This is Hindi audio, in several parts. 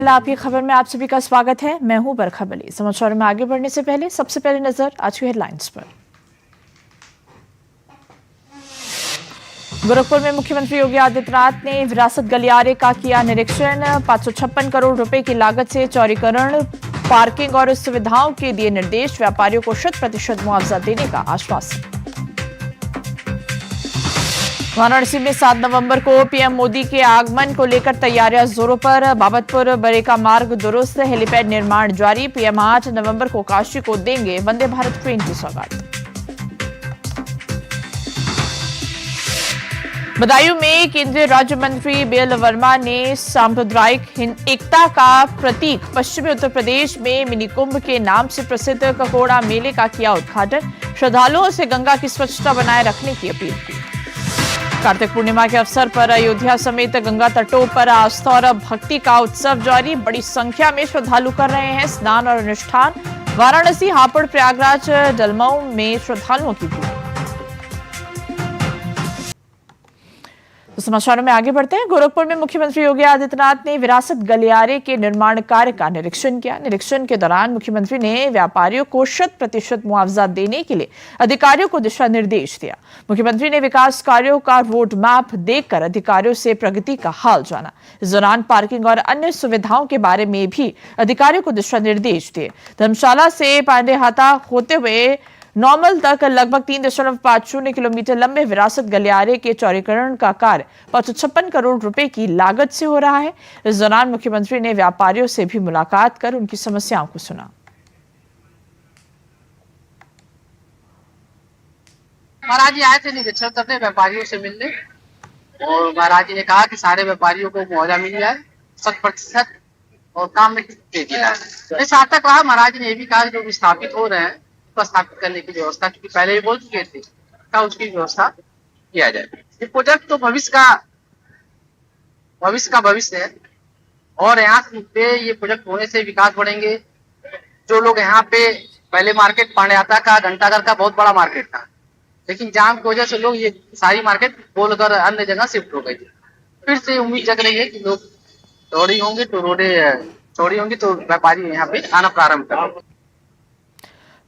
आपकी खबर में आप सभी का स्वागत है। मैं हूं बरखा बली। समाचारों में आगे बढ़ने से पहले सबसे पहले नजर आज की हेडलाइंस पर। गोरखपुर में मुख्यमंत्री योगी आदित्यनाथ ने विरासत गलियारे का किया निरीक्षण। 556 करोड़ रुपए की लागत से चौड़ीकरण, पार्किंग और सुविधाओं के दिए निर्देश। व्यापारियों को 100% मुआवजा देने का आश्वासन। वाराणसी में 7 नवंबर को पीएम मोदी के आगमन को लेकर तैयारियां जोरों पर। बाबतपुर बरेका मार्ग दुरुस्त, हेलीपैड निर्माण जारी। पीएम 8 नवंबर को काशी को देंगे वंदे भारत ट्रेन की सौगात। बदायूं में केंद्रीय राज्य मंत्री बीएल वर्मा ने सांप्रदायिक एकता का प्रतीक पश्चिमी उत्तर प्रदेश में मिनी कुंभ के नाम से प्रसिद्ध ककोड़ा मेले का किया उद्घाटन। श्रद्धालुओं से गंगा की स्वच्छता बनाए रखने की अपील की। कार्तिक पूर्णिमा के अवसर पर अयोध्या समेत गंगा तटों पर आस्था और भक्ति का उत्सव जारी। बड़ी संख्या में श्रद्धालु कर रहे हैं स्नान और अनुष्ठान। वाराणसी, हापुड़, प्रयागराज, डलमऊ में श्रद्धालुओं की भीड़। तो समाचारों में आगे बढ़ते हैं। गोरखपुर में मुख्यमंत्री योगी आदित्यनाथ ने विरासत गलियारे के निर्माण कार्य का निरीक्षण किया। निरीक्षण के दौरान मुख्यमंत्री ने व्यापारियों को 100% मुआवजा देने के लिए अधिकारियों को दिशा निर्देश दिया। मुख्यमंत्री ने विकास कार्यों का रोड मैप देखकर अधिकारियों से प्रगति का हाल जाना। इस दौरान पार्किंग और अन्य सुविधाओं के बारे में भी अधिकारियों को दिशा निर्देश दिए। धर्मशाला से पांडेहाता होते हुए नॉर्मल तक लगभग 3.50 किलोमीटर लंबे विरासत गलियारे के चौड़ीकरण का कार्य 556 करोड़ रुपए की लागत से हो रहा है। इस दौरान मुख्यमंत्री ने व्यापारियों से भी मुलाकात कर उनकी समस्याओं को सुना। महाराज जी आए थे निरीक्षण करने, व्यापारियों से मिलने, और महाराज जी ने कहा कि सारे व्यापारियों को मुआवजा मिल जाए 100% और काम में तेजी लाए। सार्थक रहा। महाराज जी ने यह भी कहा जो विस्थापित हो रहे हैं उसको स्थापित करने की व्यवस्था, क्योंकि पहले भी बोल चुके थे, उसकी व्यवस्था किया जाए। ये प्रोजेक्ट तो भविष्य का भविष्य है और यहाँ पे ये प्रोजेक्ट होने से विकास बढ़ेंगे। जो लोग यहाँ पे पहले मार्केट पांडेयाता का, घंटाघर का बहुत बड़ा मार्केट था, लेकिन जाम की वजह से लोग ये सारी मार्केट बोलकर अन्य जगह शिफ्ट हो गई थी। फिर से उम्मीद जग रही है कि लोग चौड़ी होंगे तो रोडें चौड़ी होंगी तो व्यापारी यहाँ पे आना प्रारंभ करेंगे।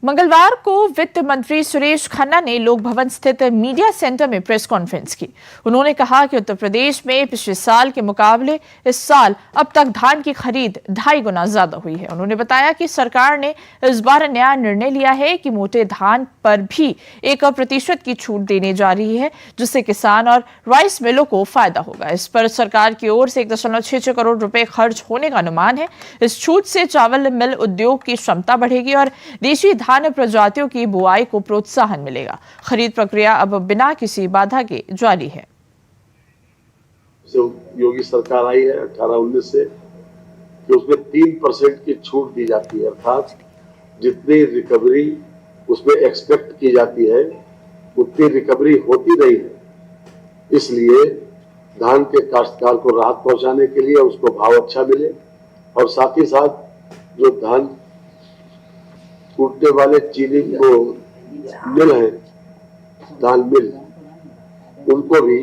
मंगलवार को वित्त मंत्री सुरेश खन्ना ने लोक भवन स्थित मीडिया सेंटर में प्रेस कॉन्फ्रेंस की। उन्होंने कहा कि उत्तर प्रदेश में पिछले साल के मुकाबले इस साल अब तक धान की खरीद 2.5 गुना ज्यादा हुई है। उन्होंने बताया कि सरकार ने इस बार नया निर्णय लिया है कि मोटे धान पर भी 1% की छूट देने जा रही है, जिससे किसान और राइस मिलों को फायदा होगा। इस पर सरकार की ओर से 1.66 करोड़ रुपए खर्च होने का अनुमान है। इस छूट से चावल मिल उद्योग की क्षमता बढ़ेगी और देशी धान प्रजातियों की बुआई को प्रोत्साहन मिलेगा। खरीद प्रक्रिया अब बिना किसी बाधा के जारी है। योगी सरकार आई है 18-19 से कि उसमें 3% की छूट दी जाती है, अर्थात जितनी रिकवरी उसमें एक्सपेक्ट की जाती है उतनी रिकवरी होती नहीं है। इसलिए धान के काश्तकार को राहत पहुंचाने के लिए उसको भाव अच्छा मिले और साथ ही साथ जो धान कूटने वाले चीनी को मिल है, दाल मिल, उनको भी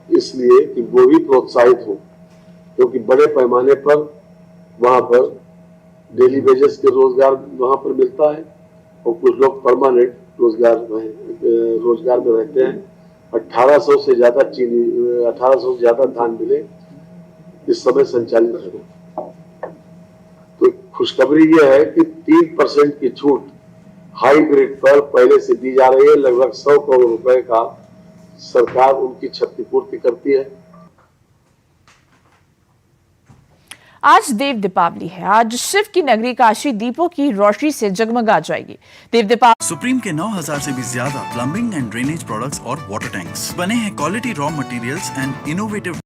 इसलिए कि वो भी प्रोत्साहित हो, क्योंकि बड़े पैमाने पर वहां पर डेली वेजेस के रोजगार वहां पर मिलता है और कुछ लोग परमानेंट रोजगार में रहते हैं। 1800 से ज्यादा धान मिले इस समय संचालित है। तो खुशखबरी यह है कि 3% की छूट हाईब्रिड पर पहले से दी जा रही है। लगभग 100 करोड़ रुपए का सरकार उनकी क्षतिपूर्ति करती है। आज देव दीपावली है। आज शिव की नगरी काशी दीपों की रोशनी से जगमगा जाएगी। देव दीपावली सुप्रीम के 9000 से भी ज्यादा प्लम्बिंग एंड ड्रेनेज प्रोडक्ट्स और वाटर टैंक्स बने हैं quality raw materials and innovative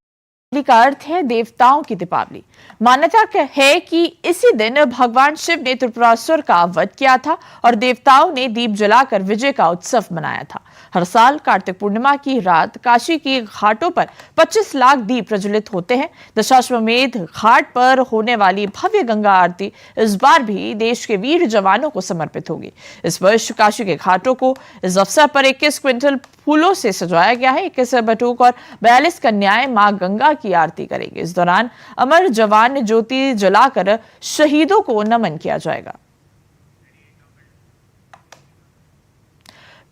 का अर्थ है देवताओं की दीपावली। मान्यता है कि इसी दिन भगवान शिव ने त्रिपुरासुर का वध किया था और देवताओं ने दीप जलाकर विजय का उत्सव मनाया था। हर साल कार्तिक पूर्णिमा की रात काशी की घाटों पर 25 लाख दीप प्रज्वलित होते हैं। दशाश्वमेध घाट पर होने वाली भव्य गंगा आरती इस बार भी देश के वीर जवानों को समर्पित होगी। इस वर्ष काशी के घाटों को इस अवसर पर 21 क्विंटल फूलों से सजाया गया है। 21 बटुक और 42 कन्याएं मां गंगा की आरती करेंगे। इस दौरान अमर जवान ज्योति जलाकर शहीदों को नमन किया जाएगा।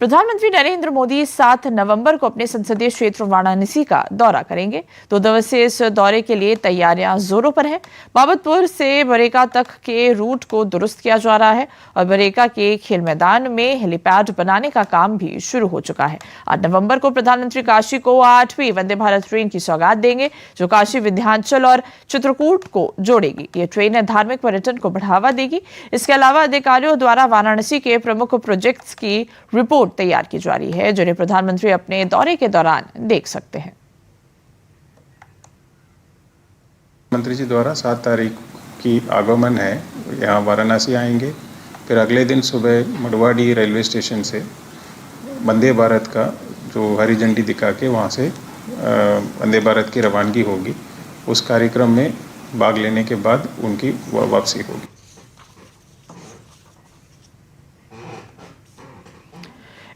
प्रधानमंत्री नरेंद्र मोदी 7 नवंबर को अपने संसदीय क्षेत्र वाराणसी का दौरा करेंगे। 2 दिवसीय इस दौरे के लिए तैयारियां जोरों पर हैं। बाबतपुर से बरेका तक के रूट को दुरुस्त किया जा रहा है और बरेका के खेल मैदान में हेलीपैड बनाने का काम भी शुरू हो चुका है। 8 नवंबर को प्रधानमंत्री काशी को 8वीं वंदे भारत ट्रेन की सौगात देंगे, जो काशी, विंध्याचल और चित्रकूट को जोड़ेगी। ये ट्रेन धार्मिक पर्यटन को बढ़ावा देगी। इसके अलावा अधिकारियों द्वारा वाराणसी के प्रमुख प्रोजेक्ट्स की रिपोर्ट तैयार की जा रही है, जिन्हें प्रधानमंत्री अपने दौरे के दौरान देख सकते हैं। मंत्री जी द्वारा 7 तारीख की आगमन है, यहाँ वाराणसी आएंगे। फिर अगले दिन सुबह मडवाडी रेलवे स्टेशन से वंदे भारत का जो हरी झंडी दिखा के वहाँ से वंदे भारत की रवानगी होगी। उस कार्यक्रम में भाग लेने के बाद उनकी वापसी होगी।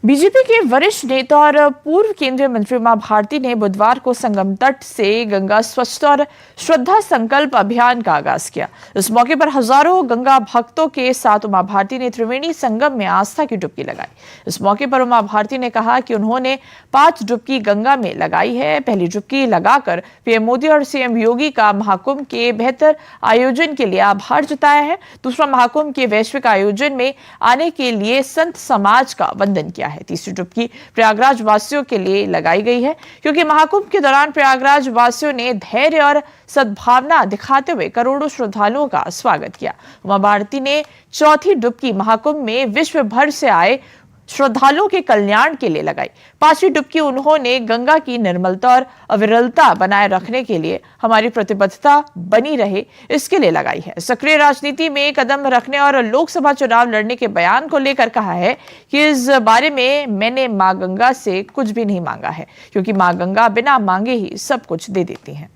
बीजेपी के वरिष्ठ नेता और पूर्व केंद्रीय मंत्री उमा भारती ने बुधवार को संगम तट से गंगा स्वच्छता और श्रद्धा संकल्प अभियान का आगाज किया। इस मौके पर हजारों गंगा भक्तों के साथ उमा भारती ने त्रिवेणी संगम में आस्था की डुबकी लगाई। इस मौके पर उमा भारती ने कहा कि उन्होंने 5 डुबकी गंगा में लगाई है। पहली डुबकी लगाकर पीएम मोदी और सीएम योगी का महाकुंभ के बेहतर आयोजन के लिए आभार जताया है। दूसरा, महाकुंभ के वैश्विक आयोजन में आने के लिए संत समाज का वंदन किया है। तीसरी डुबकी प्रयागराज वासियों के लिए लगाई गई है, क्योंकि महाकुंभ के दौरान प्रयागराज वासियों ने धैर्य और सद्भावना दिखाते हुए करोड़ों श्रद्धालुओं का स्वागत किया। उमा भारती ने चौथी डुबकी महाकुंभ में विश्व भर से आए श्रद्धालुओं के कल्याण के लिए लगाई। 5वीं डुबकी उन्होंने गंगा की निर्मलता और अविरलता बनाए रखने के लिए हमारी प्रतिबद्धता बनी रहे, इसके लिए लगाई है। सक्रिय राजनीति में कदम रखने और लोकसभा चुनाव लड़ने के बयान को लेकर कहा है कि इस बारे में मैंने मां गंगा से कुछ भी नहीं मांगा है, क्योंकि मां गंगा बिना मांगे ही सब कुछ दे देती हैं।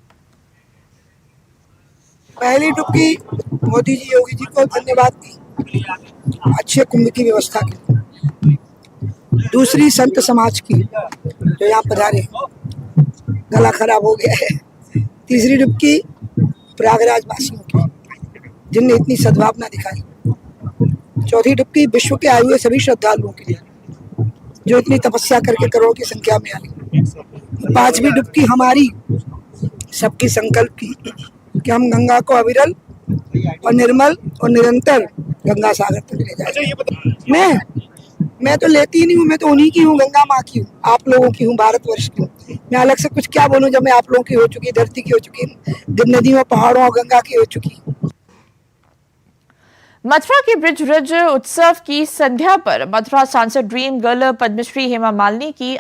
पहली डुबकी मोदी जी, योगी जी को धन्यवाद दी अच्छे कुंभ की व्यवस्था की। दूसरी संत समाज की, जो यहाँ पधारे, गला खराब हो गया है। तीसरी डुबकी प्रयागराज वासियों की, जिनने इतनी सद्भावना दिखाई। चौथी डुबकी विश्व के आए हुए सभी श्रद्धालुओं के लिए, जो इतनी तपस्या करके करोड़ों की संख्या में आई। 5वीं डुबकी हमारी सबकी संकल्प की कि हम गंगा को अविरल और निर्मल और निरंतर गंगा सागर तक ले जाए। मैं तो लेती ही नहीं हूँ, मैं तो उन्हीं की हूँ, गंगा माँ की हूँ, आप लोगों की हूँ, भारतवर्ष की हूँ। मैं अलग से कुछ क्या बोलूँ जब मैं आप लोगों की हो चुकी, धरती की हो चुकी, नदियों, पहाड़ों और गंगा की हो चुकी। मथुरा के ब्रिज रज उत्सव की संध्या पर मथुरा सांसद ड्रीम गर्ल पद्मश्री हेमा मालिनी की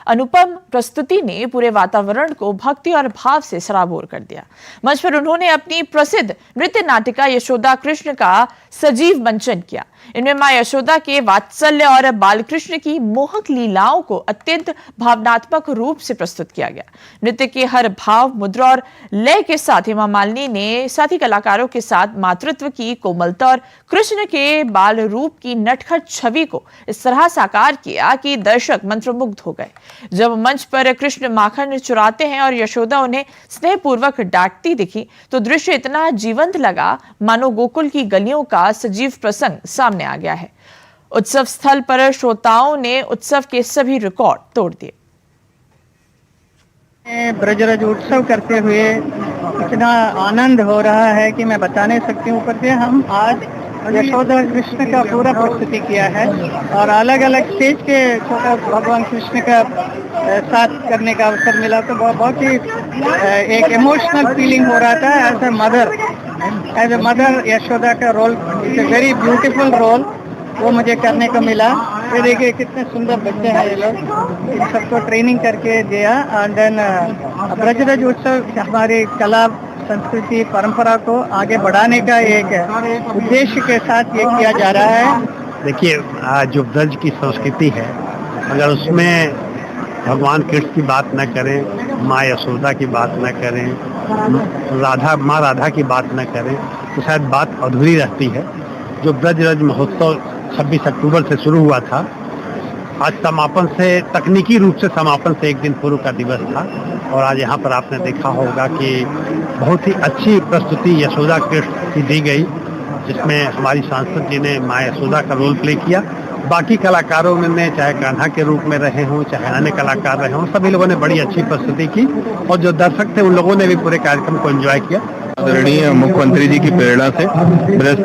अनुपम प्रस्तुति ने पूरे वातावरण को भक्ति और भाव से सराबोर कर दिया। मंच पर उन्होंने अपनी प्रसिद्ध नृत्य नाटिका यशोदा कृष्ण का सजीव मंचन किया। इनमें मां यशोदा के वात्सल्य और बालकृष्ण की मोहक लीलाओं को अत्यंत भावनात्मक रूप से प्रस्तुत किया गया। नृत्य के हर भाव, मुद्रा और लय के साथ हेमा मालिनी ने साथी कलाकारों के साथ मातृत्व की कोमलता और कृष्ण के बाल रूप की नटखट छवि को इस तरह साकार किया कि दर्शक मंत्रमुग्ध हो गए। जब मंच पर कृष्ण माखन चुराते हैं और यशोदा उन्हें स्नेहपूर्वक डांटती दिखी, तो दृश्य इतना जीवंत लगा मानो गोकुल की गलियों का सजीव प्रसंग सामने आ गया है। उत्सव स्थल पर श्रोताओं ने उत्सव के सभी रिकॉर्ड तोड़ दिए। ब्रजरज उत्सव करते हुए इतना आनंद हो रहा है कि मैं बता नहीं सकती हूँ। ऊपर से हम आज यशोदा कृष्ण का पूरा प्रस्तुति किया है और अलग अलग स्टेज के छोटा भगवान कृष्ण का साथ करने का अवसर मिला, तो बहुत ही एक इमोशनल फीलिंग हो रहा था। एज ए मदर यशोदा का role, it's a very beautiful role, वो मुझे करने को मिला। ये देखिए कितने सुंदर बच्चे हैं ये लोग, इन सबको ट्रेनिंग करके दिया। एंड देन ब्रजरज उत्सव हमारी कला, संस्कृति, परंपरा को आगे बढ़ाने का एक उद्देश्य के साथ ये किया जा रहा है। देखिए, जो ब्रज की संस्कृति है, अगर उसमें भगवान कृष्ण की बात न करें, माँ यशोदा की बात न करें, माँ राधा की बात न करें, तो शायद बात अधूरी रहती है। जो ब्रजरज महोत्सव 26 अक्टूबर से शुरू हुआ था, आज समापन से तकनीकी रूप से समापन से एक दिन पूर्व का दिवस था और आज यहाँ पर आपने देखा होगा कि बहुत ही अच्छी प्रस्तुति यशोदा कृष्ण की दी गई, जिसमें हमारी सांसद जी ने माँ यशोदा का रोल प्ले किया। बाकी कलाकारों ने चाहे कान्हा के रूप में रहे हों, चाहे अन्य कलाकार रहे हों, सभी लोगों ने बड़ी अच्छी प्रस्तुति की और जो दर्शक थे उन लोगों ने भी पूरे कार्यक्रम को एंजॉय किया। आदरणीय मुख्यमंत्री जी की प्रेरणा से ब्रज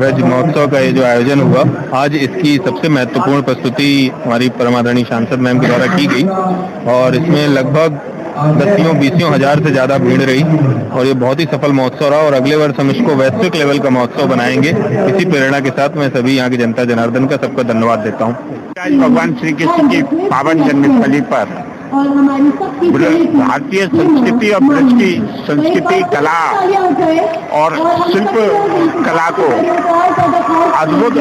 रज महोत्सव का ये जो आयोजन हुआ, आज इसकी सबसे महत्वपूर्ण प्रस्तुति हमारी परमादरणीय सांसद मैम के द्वारा की गई और इसमें लगभग 10-20 हजार से ज्यादा भीड़ रही और ये बहुत ही सफल महोत्सव रहा और अगले वर्ष हम इसको वैश्विक लेवल का महोत्सव बनाएंगे। इसी प्रेरणा के साथ मैं सभी यहाँ की जनता जनार्दन का सबको धन्यवाद देता हूँ। आज भगवान श्री कृष्ण की पावन जन्मस्थली पर भारतीय संस्कृति और ब्रज की संस्कृति, कला और शिल्प कला को अद्भुत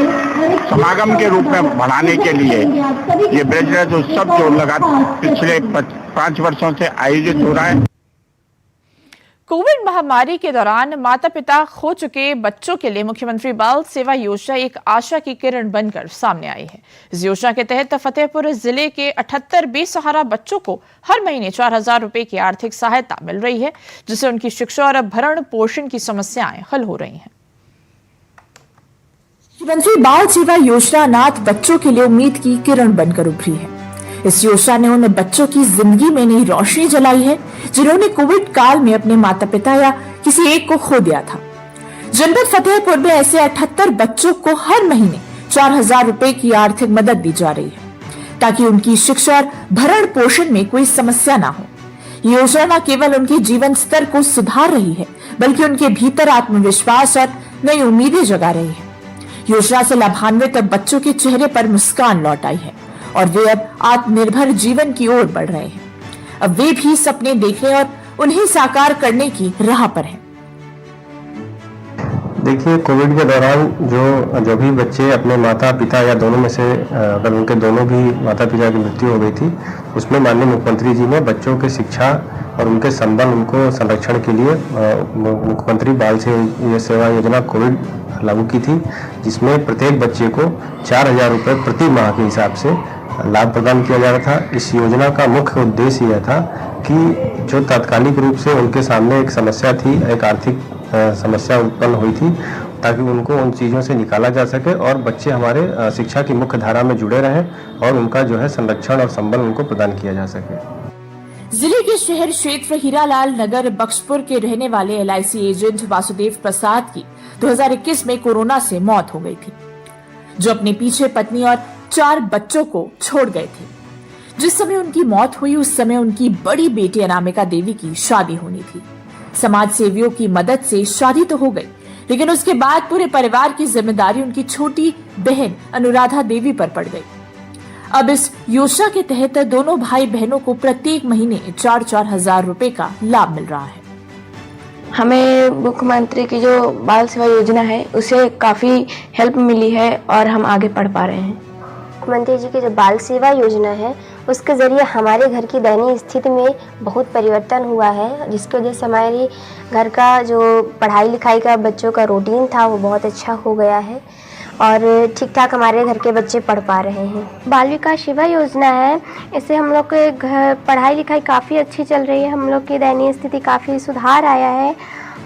समागम के रूप में बढ़ाने के लिए ये ब्रजरज उत्सव जो पिछले 5 वर्षों से आयोजित हो रहा है। कोविड महामारी के दौरान माता पिता खो चुके बच्चों के लिए मुख्यमंत्री बाल सेवा योजना एक आशा की किरण बनकर सामने आई है। इस योजना के तहत फतेहपुर जिले के 78 बेसहारा बच्चों को हर महीने 4,000 रुपए की आर्थिक सहायता मिल रही है, जिससे उनकी शिक्षा और भरण पोषण की समस्याएं हल हो रही हैं। मुख्यमंत्री बाल सेवा योजना अनाथ बच्चों के लिए उम्मीद की किरण बनकर उभरी है। इस योजना ने उन बच्चों की जिंदगी में नई रोशनी जलाई है जिन्होंने कोविड काल में अपने माता पिता या किसी एक को खो दिया था। जनपद फतेहपुर में ऐसे 78 बच्चों को हर महीने 4,000 रुपए की आर्थिक मदद दी जा रही है ताकि उनकी शिक्षा और भरण पोषण में कोई समस्या ना हो। ये योजना न केवल उनके जीवन स्तर को सुधार रही है बल्कि उनके भीतर आत्मविश्वास और नई उम्मीदें जगा रही है। योजना से लाभान्वित बच्चों के चेहरे पर मुस्कान लौट आई है और वे अब आत्मनिर्भर जीवन की ओर बढ़ रहे हैं। अब वे भी सपने देखने और उन्हें साकार करने की राह पर हैं। देखिए, कोविड के दौरान जो भी बच्चे अपने माता पिता या दोनों में से अगर उनके दोनों भी माता पिता की मृत्यु हो गई थी, उसमें माननीय मुख्यमंत्री जी ने बच्चों के शिक्षा और उनके संबल, उनको संरक्षण के लिए मुख्यमंत्री बाल सेवा योजना कोविड लागू की थी, जिसमें प्रत्येक बच्चे को 4,000 रुपये प्रति माह के हिसाब से लाभ प्रदान किया जा रहा था। इस योजना का मुख्य उद्देश्य यह था कि जो तात्कालिक रूप से उनके सामने एक समस्या थी, एक आर्थिक समस्या उत्पन्न हुई थी, ताकि उनको उन चीज़ों से निकाला जा सके और बच्चे हमारे शिक्षा की मुख्य धारा में जुड़े रहें और उनका जो है संरक्षण और संबल उनको प्रदान किया जा सके। जिले के शहर क्षेत्र हीरालाल नगर बख्शपुर के रहने वाले LIC एजेंट वासुदेव प्रसाद की 2021 में कोरोना से मौत हो गई थी, जो अपने पीछे पत्नी और 4 बच्चों को छोड़ गए थे। जिस समय उनकी मौत हुई उस समय उनकी बड़ी बेटी अनामिका देवी की शादी होनी थी। समाज सेवियों की मदद से शादी तो हो गई, लेकिन उसके बाद पूरे परिवार की जिम्मेदारी उनकी छोटी बहन अनुराधा देवी पर पड़ गई। अब इस योजना के तहत दोनों भाई बहनों को प्रत्येक महीने 4-4 हजार रुपए का लाभ मिल रहा है। हमें मुख्यमंत्री की जो बाल सेवा योजना है उसे काफी हेल्प मिली है और हम आगे पढ़ पा रहे हैं। मुख्यमंत्री जी की जो बाल सेवा योजना है उसके जरिए हमारे घर की दयनीय स्थिति में बहुत परिवर्तन हुआ है, जिसकी वजह से हमारी घर का जो पढ़ाई लिखाई का बच्चों का रूटीन था वो बहुत अच्छा हो गया है और ठीक ठाक हमारे घर के बच्चे पढ़ पा रहे हैं। बाल विकास सेवा योजना है, इससे हम लोग के घर पढ़ाई लिखाई काफ़ी अच्छी चल रही है, हम लोग की दयनीय स्थिति काफ़ी सुधार आया है।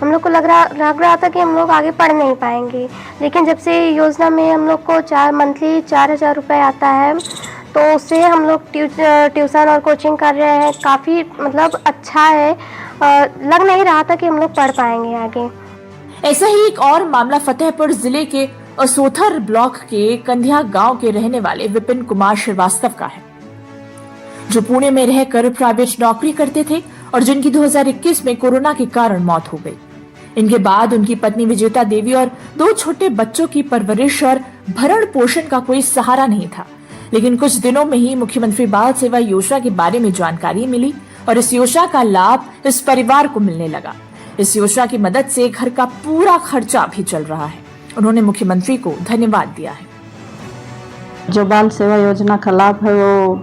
हम लोग को लग रहा था कि हम लोग आगे पढ़ नहीं पाएंगे, लेकिन जब से योजना में हम लोग को मंथली 4,000 रुपये आता है तो उससे हम लोग ट्यूशन और कोचिंग कर रहे हैं। काफ़ी मतलब अच्छा है, लग नहीं रहा था कि हम लोग पढ़ पाएंगे आगे। ऐसा ही एक और मामला फतेहपुर जिले के असोथर ब्लॉक के कंधिया गांव के रहने वाले विपिन कुमार श्रीवास्तव का है, जो पुणे में रहकर प्राइवेट नौकरी करते थे और जिनकी 2021 में कोरोना के कारण मौत हो गई। इनके बाद उनकी पत्नी विजेता देवी और 2 छोटे बच्चों की परवरिश और भरण पोषण का कोई सहारा नहीं था, लेकिन कुछ दिनों में ही मुख्यमंत्री बाल सेवा योजना के बारे में जानकारी मिली और इस योजना का लाभ इस परिवार को मिलने लगा। इस योजना की मदद से घर का पूरा खर्चा भी चल रहा है। उन्होंने मुख्यमंत्री को धन्यवाद दिया है। जो बाल सेवा योजना का लाभ है वो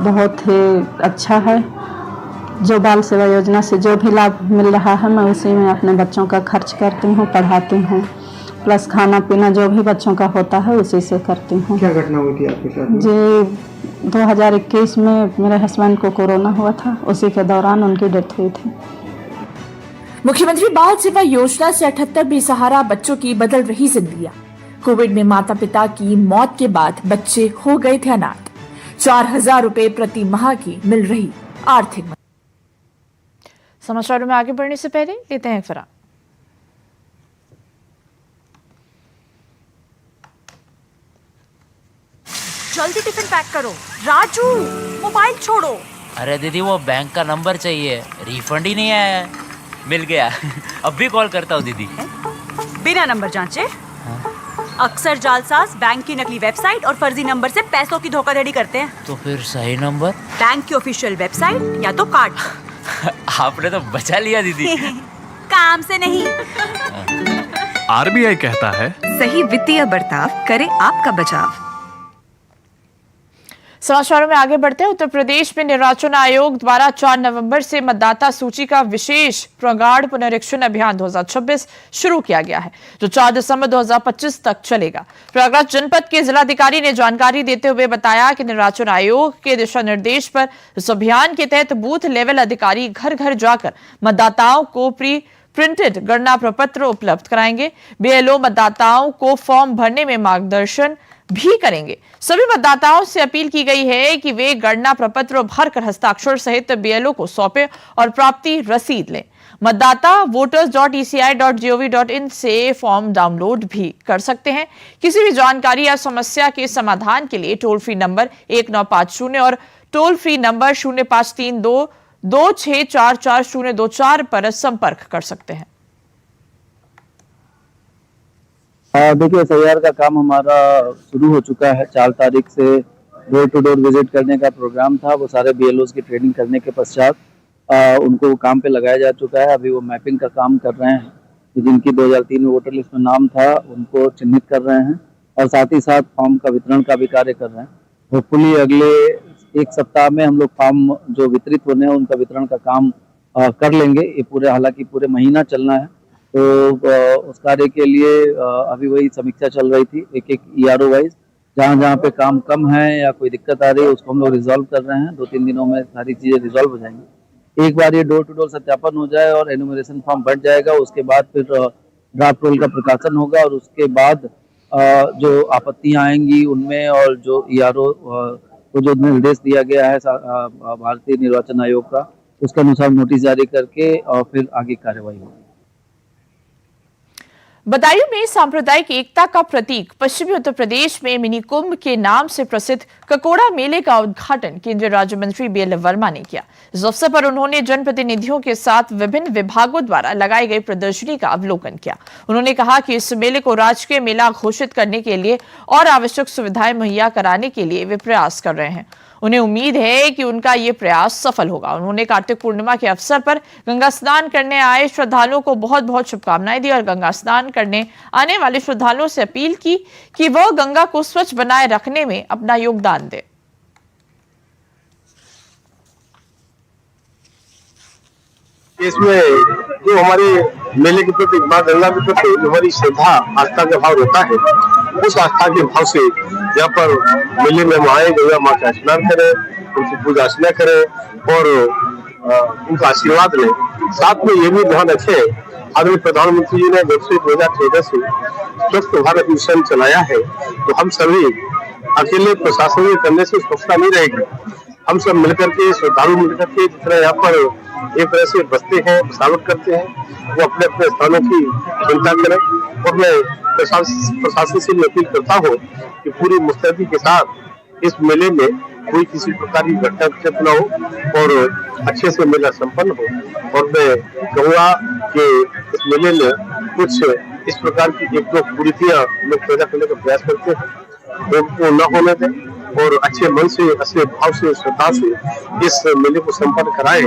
बहुत ही अच्छा है। जो बाल सेवा योजना से जो भी लाभ मिल रहा है मैं उसी में अपने बच्चों का खर्च करती हूँ, पढ़ाती हूँ प्लस खाना पीना जो भी बच्चों का होता है उसी से करती हूँ। क्या घटना हुई थी आपके साथ? जी 2021 में मेरे हस्बैंड को कोरोना हुआ था, उसी के दौरान उनकी डेथ हुई थी। मुख्यमंत्री बाल सेवा योजना से 78 बेसहारा बच्चों की बदल रही जिंदगियां। कोविड में माता पिता की मौत के बाद बच्चे हो गए थे अनाथ। 4000 रुपए प्रति माह की मिल रही आर्थिक मदद। समाचारों में आगे बढ़ने से पहले लेते हैं फरार। जल्दी टिफिन पैक करो। राजू मोबाइल छोड़ो। अरे दीदी वो बैंक का नंबर चाहिए, रिफंड ही नहीं आया है। मिल गया। अब भी कॉल करता हूँ दीदी। बिना नंबर जांचे अक्सर जालसाज बैंक की नकली वेबसाइट और फर्जी नंबर से पैसों की धोखाधड़ी करते हैं। तो फिर सही नंबर? बैंक की ऑफिशियल वेबसाइट या तो कार्ड पर। आपने तो बचा लिया दीदी। काम से नहीं। आरबीआई कहता है सही वित्तीय बर्ताव करे आपका बचाव। समाचारों में आगे बढ़ते हैं। उत्तर प्रदेश में निर्वाचन आयोग द्वारा 4 नवंबर से मतदाता सूची का विशेष प्रगाढ़ पुनरीक्षण अभियान 2026 शुरू किया गया है, जो 4 दिसंबर 2025 तक चलेगा। प्रयागराज जनपद के जिलाधिकारी ने जानकारी देते हुए बताया कि निर्वाचन आयोग के दिशा निर्देश पर इस अभियान के तहत बूथ लेवल अधिकारी घर घर जाकर मतदाताओं को प्रिंटेड गणना प्रपत्र उपलब्ध कराएंगे। बीएलओ मतदाताओं को फॉर्म भरने में मार्गदर्शन भी करेंगे। सभी मतदाताओं से अपील की गई है कि वे गणना प्रपत्र भरकर हस्ताक्षर सहित बीएलओ को सौंपे और प्राप्ति रसीद लें। मतदाता voters.eci.gov.in से फॉर्म डाउनलोड भी कर सकते हैं। किसी भी जानकारी या समस्या के समाधान के लिए टोल फ्री नंबर 1950 और टोल फ्री नंबर 0532 2644 पर संपर्क कर सकते हैं। देखिए SIR का काम हमारा शुरू हो चुका है। 4 तारीख से डोर टू डोर विजिट करने का प्रोग्राम था। वो सारे BLOs की ट्रेनिंग करने के पश्चात उनको काम पे लगाया जा चुका है। अभी वो मैपिंग का काम कर रहे हैं कि जिनकी 2003 में वोटर लिस्ट में नाम था उनको चिन्हित कर रहे हैं और साथ ही साथ फॉर्म का वितरण का भी कार्य कर रहे हैं। होपफुली अगले 1 सप्ताह में हम लोग फॉर्म जो वितरित होने हैं उनका वितरण का काम कर लेंगे। ये हालांकि पूरे महीना चलना है, तो उस कार्य के लिए अभी वही समीक्षा चल रही थी एक ERO वाइज। जहाँ पे काम कम है या कोई दिक्कत आ रही है उसको हम लोग रिजॉल्व कर रहे हैं। 2-3 दिनों में सारी चीज़ें रिजॉल्व हो जाएंगी। एक बार ये डोर टू डोर सत्यापन हो जाए और एनुमरेशन फॉर्म बढ़ जाएगा, उसके बाद फिर ड्राफ्ट रोल का प्रकाशन होगा और उसके बाद जो आपत्तियाँ आएंगी उनमें और जो ERO को जो निर्देश दिया गया है भारतीय निर्वाचन आयोग का, उसके अनुसार नोटिस जारी करके और फिर आगे कार्यवाही होगी। बदायूं में सांप्रदायिक एकता का प्रतीक पश्चिमी उत्तर प्रदेश में मिनी कुंभ के नाम से प्रसिद्ध ककोड़ा मेले का उद्घाटन केंद्रीय राज्य मंत्री BL वर्मा ने किया। इस अवसर पर उन्होंने जनप्रतिनिधियों के साथ विभिन्न विभागों द्वारा लगाई गई प्रदर्शनी का अवलोकन किया। उन्होंने कहा कि इस मेले को राजकीय मेला घोषित करने के लिए और आवश्यक सुविधाएं मुहैया कराने के लिए वे प्रयास कर रहे हैं। उन्हें उम्मीद है कि उनका ये प्रयास सफल होगा। उन्होंने कार्तिक पूर्णिमा के अवसर पर गंगा स्नान करने आए श्रद्धालुओं को बहुत बहुत शुभकामनाएं दी और गंगा स्नान करने आने वाले श्रद्धालुओं से अपील की कि वह गंगा को स्वच्छ बनाए रखने में अपना योगदान दे। इसमें जो हमारे मेले के प्रति, माँ गंगा के प्रति जो हमारी श्रद्धा आस्था का भाव रहता है, उस आस्था के भाव से यहाँ पर मेले में हम आए, गंगा माँ का स्नान करें, उनकी पूजा अर्चना करें और उनका आशीर्वाद लें। साथ में ये भी ध्यान रखें, आदरणीय प्रधानमंत्री जी ने जब से 2014 से स्वच्छ भारत मिशन चलाया है, तो हम सभी अकेले प्रशासन के करने से स्वच्छता नहीं रहेगी। हम सब मिलकर के, श्रद्धालु मिलकर के जितना यहाँ पर एक तरह से बसते हैं, स्वागत करते हैं, वो अपने अपने स्थानों की चिंता करें। और मैं प्रशासन से अपील करता हूँ कि पूरी मुस्तैदी के साथ इस मेले में कोई किसी प्रकार की घटना न हो और अच्छे से मेला संपन्न हो। और मैं कहूँगा कि इस मेले में कुछ इस प्रकार की 1-2 कुरीतियां लोग पैदा करने का प्रयास करते हैं, वो न होने दें और अच्छे मन से, अच्छे भाव से, श्रद्धा से इस मेले को संपन्न कराएं।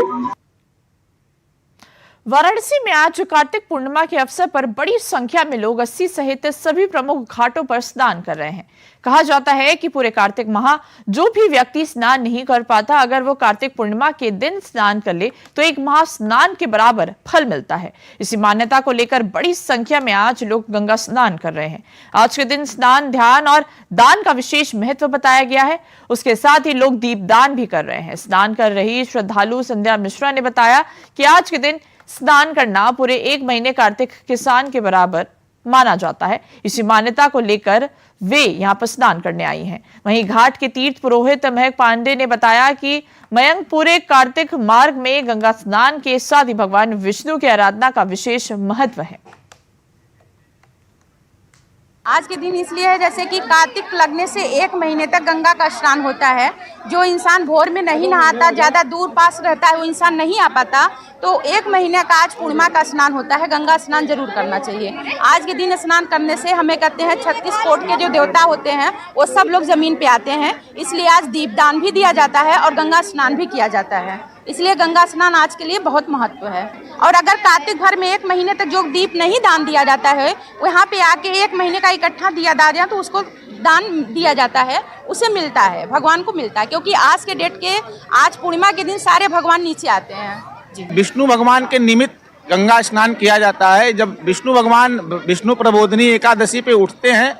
वाराणसी में आज कार्तिक पूर्णिमा के अवसर पर बड़ी संख्या में लोग 80 सहित सभी प्रमुख घाटों पर स्नान कर रहे हैं। कहा जाता है कि पूरे कार्तिक माह जो भी व्यक्ति स्नान नहीं कर पाता, अगर वो कार्तिक पूर्णिमा के दिन स्नान कर ले तो एक माह स्नान के बराबर फल मिलता है। इसी मान्यता को लेकर बड़ी संख्या में आज लोग गंगा स्नान कर रहे हैं। आज के दिन स्नान, ध्यान और दान का विशेष महत्व बताया गया है। उसके साथ ही लोग दीपदान भी कर रहे हैं। स्नान कर रही श्रद्धालु संध्या मिश्रा ने बताया कि आज के दिन स्नान करना पूरे एक महीने कार्तिक किसान के बराबर माना जाता है। इसी मान्यता को लेकर वे यहां पर स्नान करने आई हैं। वहीं घाट के तीर्थ पुरोहित महक पांडे ने बताया कि मयंक पूरे कार्तिक मार्ग में गंगा स्नान के साथ ही भगवान विष्णु की आराधना का विशेष महत्व है। आज के दिन इसलिए है जैसे कि कार्तिक लगने से एक महीने तक गंगा का स्नान होता है। जो इंसान भोर में नहीं नहाता, ज़्यादा दूर पास रहता है, वो इंसान नहीं आ पाता, तो एक महीने का आज पूर्णिमा का स्नान होता है। गंगा स्नान जरूर करना चाहिए। आज के दिन स्नान करने से हमें कहते हैं 36 कोट के जो देवता होते हैं वो सब लोग जमीन पे आते हैं। इसलिए आज दीपदान भी दिया जाता है और गंगा स्नान भी किया जाता है। इसलिए गंगा स्नान आज के लिए बहुत महत्व है। और अगर कार्तिक भर में एक महीने तक जो दीप नहीं दान दिया जाता है, यहाँ पे आके एक महीने का इकट्ठा दिया दान तो उसको दान दिया जाता है, उसे मिलता है, भगवान को मिलता है। क्योंकि आज के डेट के आज पूर्णिमा के दिन सारे भगवान नीचे आते हैं। विष्णु भगवान के निमित्त गंगा स्नान किया जाता है। जब विष्णु भगवान विष्णु प्रबोधिनी एकादशी पे उठते हैं,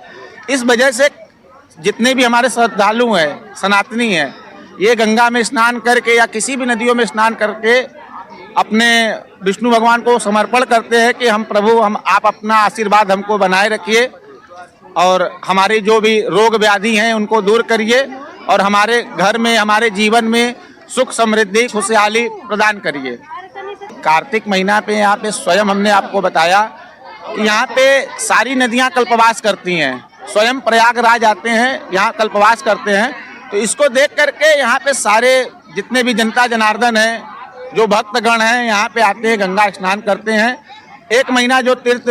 इस वजह से जितने भी हमारे श्रद्धालु हैं, सनातनी हैं, ये गंगा में स्नान करके या किसी भी नदियों में स्नान करके अपने विष्णु भगवान को समर्पण करते हैं कि हम प्रभु आप अपना आशीर्वाद हमको बनाए रखिए और हमारे जो भी रोग व्याधि हैं उनको दूर करिए और हमारे घर में, हमारे जीवन में सुख समृद्धि खुशहाली प्रदान करिए। कार्तिक महीना पे यहाँ पे स्वयं हमने आपको बताया कि यहाँ पे सारी नदियाँ कल्पवास करती हैं। स्वयं प्रयागराज आते हैं, यहाँ कल्पवास करते हैं। तो इसको देख करके यहाँ पे सारे जितने भी जनता जनार्दन हैं, जो भक्तगण हैं, यहाँ पे आते हैं, गंगा स्नान करते हैं। एक महीना जो तीर्थ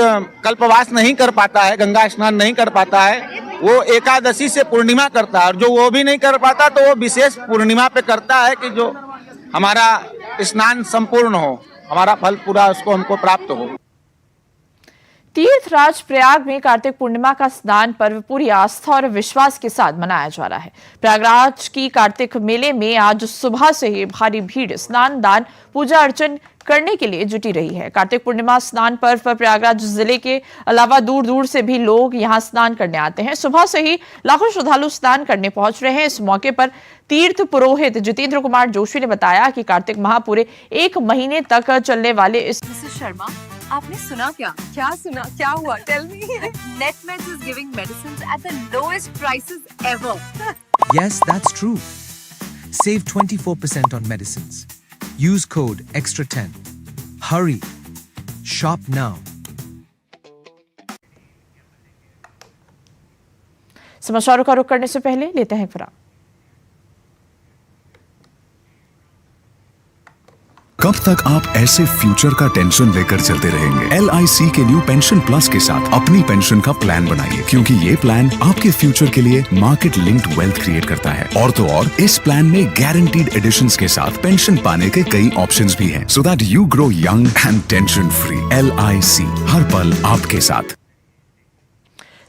कल्पवास नहीं कर पाता है, गंगा स्नान नहीं कर पाता है, वो एकादशी से पूर्णिमा करता है। और जो वो भी नहीं कर पाता तो वो विशेष पूर्णिमा पे करता है कि जो हमारा स्नान संपूर्ण हो, हमारा फल पूरा उसको हमको प्राप्त हो। तीर्थराज प्रयाग में कार्तिक पूर्णिमा का स्नान पर्व पूरी आस्था और विश्वास के साथ मनाया जा रहा है। प्रयागराज की कार्तिक मेले में आज सुबह से ही भारी भीड़ स्नान, दान, पूजा अर्चन करने के लिए जुटी रही है। कार्तिक पूर्णिमा स्नान पर्व पर प्रयागराज जिले के अलावा दूर दूर से भी लोग यहां स्नान करने आते हैं। सुबह से ही लाखों श्रद्धालु स्नान करने पहुंच रहे हैं। इस मौके पर तीर्थ पुरोहित जितेंद्र कुमार जोशी ने बताया कि कार्तिक माह पूरे एक महीने तक चलने वाले इस शर्मा, आपने सुना क्या? क्या सुना? क्या हुआ? Tell me. NetMeds is giving medicines at the lowest prices ever. Yes, that's true. Save 24% on medicines. Use code EXTRA10. Hurry. Shop now. समाचारों का रुख करने से पहले लेते हैं विराम। कब तक आप ऐसे फ्यूचर का टेंशन लेकर चलते रहेंगे? LIC के न्यू पेंशन प्लस के साथ अपनी पेंशन का प्लान बनाइए, क्योंकि ये प्लान आपके फ्यूचर के लिए मार्केट लिंक्ड वेल्थ क्रिएट करता है। और तो और इस प्लान में गारंटीड एडिशंस के साथ पेंशन पाने के कई ऑप्शंस भी हैं, so that you grow young and tension free. LIC, हर पल आपके साथ।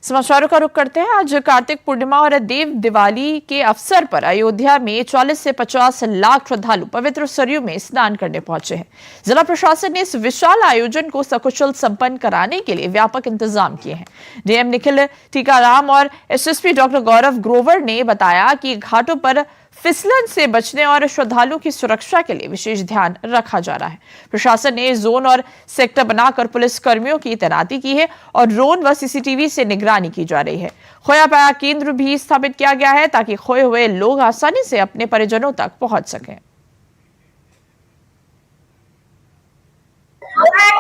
समाचारों का रुख करते हैं। आज कार्तिक पूर्णिमा और देव दिवाली के अवसर पर अयोध्या में 40 से 50 लाख श्रद्धालु पवित्र सरयू में स्नान करने पहुंचे हैं। जिला प्रशासन ने इस विशाल आयोजन को सकुशल संपन्न कराने के लिए व्यापक इंतजाम किए हैं। डीएम निखिल टीकाराम और SSP डॉक्टर गौरव ग्रोवर ने बताया कि घाटों पर फिसलन से बचने और श्रद्धालुओं की सुरक्षा के लिए विशेष ध्यान रखा जा रहा है। प्रशासन ने जोन और सेक्टर बनाकर पुलिस कर्मियों की तैनाती की है और ड्रोन व CCTV से निगरानी की जा रही है। खोया पाया केंद्र भी स्थापित किया गया है ताकि खोए हुए लोग आसानी से अपने परिजनों तक पहुंच सकें।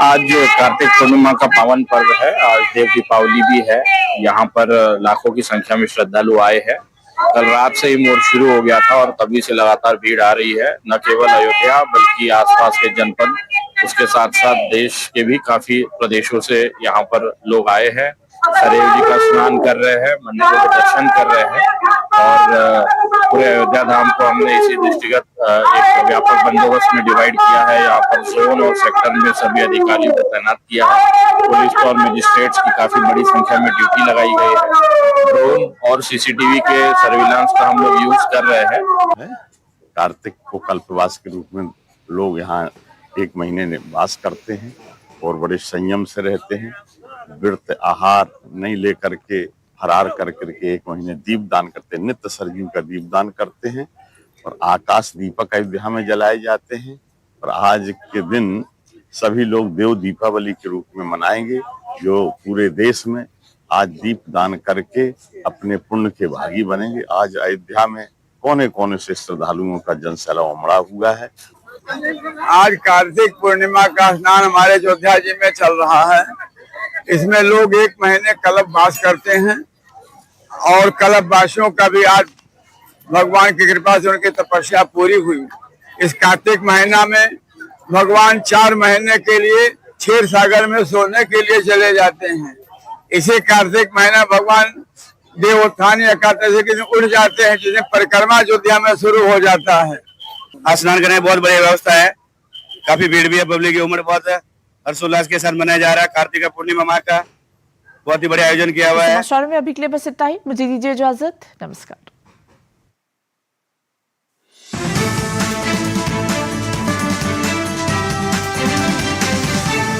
आज कार्तिक पूर्णिमा का पावन पर्व है। आज देव दीपावली भी है। यहाँ पर लाखों की संख्या में श्रद्धालु आए हैं। कल रात से ही मोड़ शुरू हो गया था और तभी से लगातार भीड़ आ रही है। न केवल अयोध्या बल्कि आसपास के जनपद, उसके साथ साथ देश के भी काफी प्रदेशों से यहाँ पर लोग आए हैं। सरयू जी का स्नान कर रहे हैं, मंदिरों के दर्शन कर रहे हैं और पूरे अयोध्या धाम को हमने इसी दृष्टिगत एक व्यापक बंदोबस्त में डिवाइड किया है। यहाँ पर जोन और सेक्टर में सभी अधिकारियों को तैनात किया है। पुलिस और मजिस्ट्रेट्स की काफी बड़ी संख्या में ड्यूटी लगाई गई है। ड्रोन और सीसीटीवी के सर्विलांस का हम लोग यूज कर रहे हैं। कार्तिक को कल्पवास के रूप में लोग यहाँ 1 महीने वास करते हैं और बड़े संयम से रहते हैं। व्रत आहार नहीं लेकर के फरार कर करके 1 महीने दीपदान करते हैं, नित्य सरयू का दीपदान करते हैं और आकाश दीपक अयोध्या में जलाए जाते हैं। और आज के दिन सभी लोग देव दीपावली के रूप में मनाएंगे, जो पूरे देश में आज दीपदान करके अपने पुण्य के भागी बनेंगे। आज अयोध्या में कोने कोने से श्रद्धालुओं का जनसैलाब उमड़ा हुआ है। आज कार्तिक पूर्णिमा का स्नान हमारे अयोध्या जी में चल रहा है। इसमें लोग 1 महीने कल्प वास करते हैं और कल्प वासियों का भी आज भगवान की कृपा से उनकी तपस्या पूरी हुई। इस कार्तिक महीना में भगवान 4 महीने के लिए क्षीर सागर में सोने के लिए चले जाते हैं। इसी कार्तिक महीना भगवान देवोत्थान एकादशी के दिन उठ जाते हैं, जिसमें परिक्रमा अयोध्या में शुरू हो जाता है। स्नान करने में बहुत बड़ी व्यवस्था है, काफी भीड़ भी है, पब्लिक की उम्र बहुत है। हर्षोल्लास के साथ मनाया जा रहा है कार्तिक पूर्णिमा माह का बहुत ही बड़ा आयोजन किया हुआ है। समाचारों में अभी के लिए बस इतना ही। मुझे दीजिए इजाजत। नमस्कार।